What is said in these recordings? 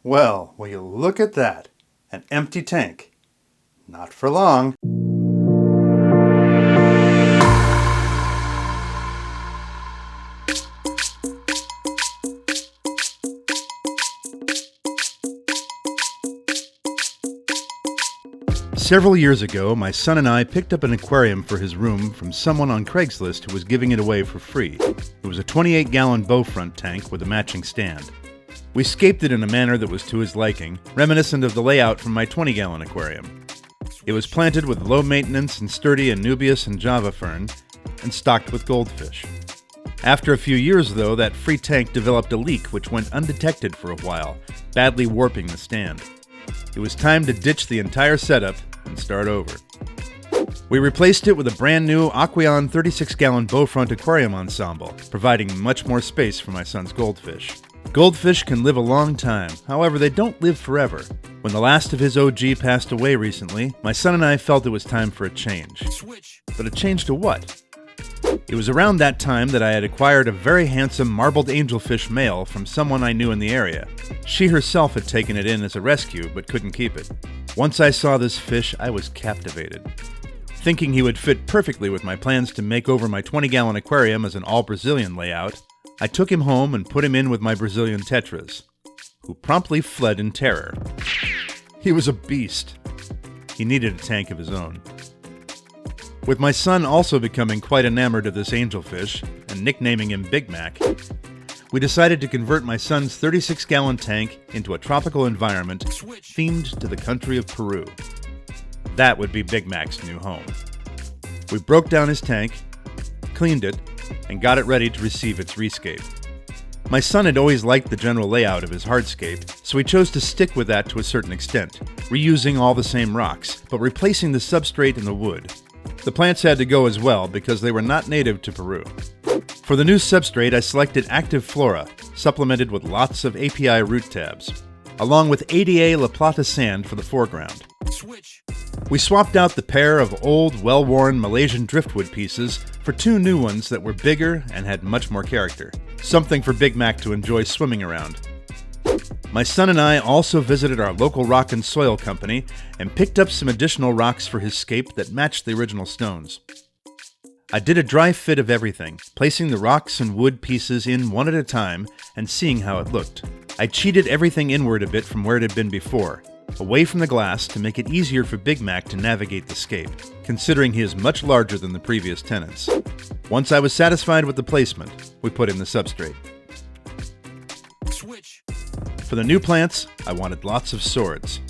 Well, will you look at that? An empty tank. Not for long. Several years ago, my son and I picked up an aquarium for his room from someone on Craigslist who was giving it away for free. It was a 28-gallon bowfront tank with a matching stand. We scaped it in a manner that was to his liking, reminiscent of the layout from my 20-gallon aquarium. It was planted with low-maintenance and sturdy Anubias and Java fern, and stocked with goldfish. After a few years, though, that free tank developed a leak which went undetected for a while, badly warping the stand. It was time to ditch the entire setup and start over. We replaced it with a brand new Aquarium 36-gallon bowfront aquarium ensemble, providing much more space for my son's goldfish. Goldfish can live a long time, however they don't live forever. When the last of his OG passed away recently, my son and I felt it was time for a change. But a change to what? It was around that time that I had acquired a very handsome marbled angelfish male from someone I knew in the area. She herself had taken it in as a rescue, but couldn't keep it. Once I saw this fish, I was captivated. Thinking he would fit perfectly with my plans to make over my 20-gallon aquarium as an all-Brazilian layout, I took him home and put him in with my Brazilian tetras, who promptly fled in terror. He was a beast. He needed a tank of his own. With my son also becoming quite enamored of this angelfish and nicknaming him Big Mac, we decided to convert my son's 36-gallon tank into a tropical environment themed to the country of Peru. That would be Big Mac's new home. We broke down his tank, cleaned it, and got it ready to receive its rescape. My son had always liked the general layout of his hardscape, so we chose to stick with that to a certain extent, reusing all the same rocks, but replacing the substrate in the wood. The plants had to go as well because they were not native to Peru. For the new substrate, I selected active flora, supplemented with lots of API root tabs, along with ADA La Plata sand for the foreground. We swapped out the pair of old, well-worn Malaysian driftwood pieces for two new ones that were bigger and had much more character. Something for Big Mac to enjoy swimming around. My son and I also visited our local rock and soil company and picked up some additional rocks for his scape that matched the original stones. I did a dry fit of everything, placing the rocks and wood pieces in one at a time and seeing how it looked. I cheated everything inward a bit from where it had been before, away from the glass to make it easier for Big Mac to navigate the scape, considering he is much larger than the previous tenants. Once I was satisfied with the placement, we put in the substrate. For the new plants, I wanted lots of swords.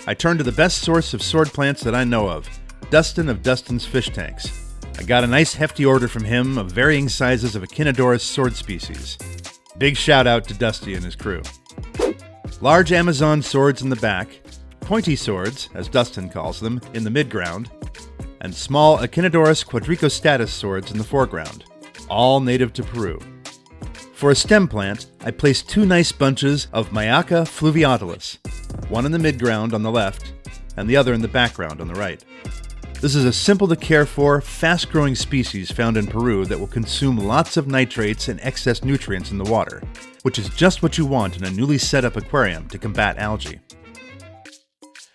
I turned to the best source of sword plants that I know of, Dustin of Dustin's Fish Tanks. I got a nice hefty order from him of varying sizes of Echinodorus sword species. Big shout out to Dusty and his crew. Large Amazon swords in the back, pointy swords, as Dustin calls them, in the midground, and small Echinodorus quadricostatus swords in the foreground, all native to Peru. For a stem plant, I placed two nice bunches of Maiaca fluviatilis, one in the midground on the left, and the other in the background on the right. This is a simple-to-care-for, fast-growing species found in Peru that will consume lots of nitrates and excess nutrients in the water, which is just what you want in a newly set-up aquarium to combat algae.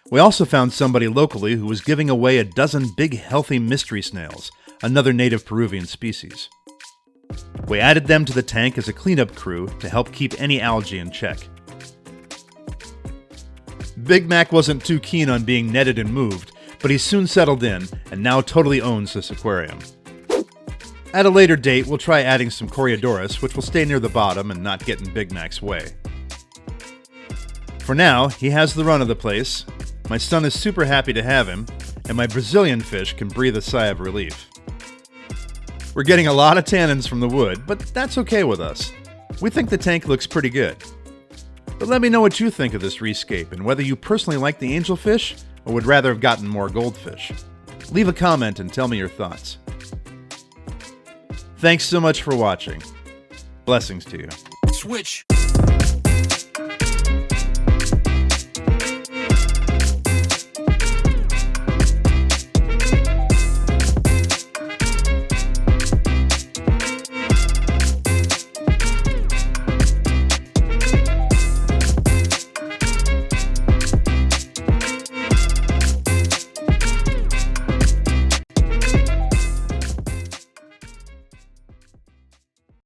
We also found somebody locally who was giving away a dozen big, healthy mystery snails, another native Peruvian species. We added them to the tank as a cleanup crew to help keep any algae in check. Big Mac wasn't too keen on being netted and moved, but he soon settled in and now totally owns this aquarium. At a later date, we'll try adding some Coreodorus, which will stay near the bottom and not get in Big Mac's way. For now, he has the run of the place, my son is super happy to have him, and my Brazilian fish can breathe a sigh of relief. We're getting a lot of tannins from the wood, but that's okay with us. We think the tank looks pretty good. But let me know what you think of this rescape and whether you personally like the angelfish or would rather have gotten more goldfish. Leave a comment and tell me your thoughts. Thanks so much for watching. Blessings to you. Switch.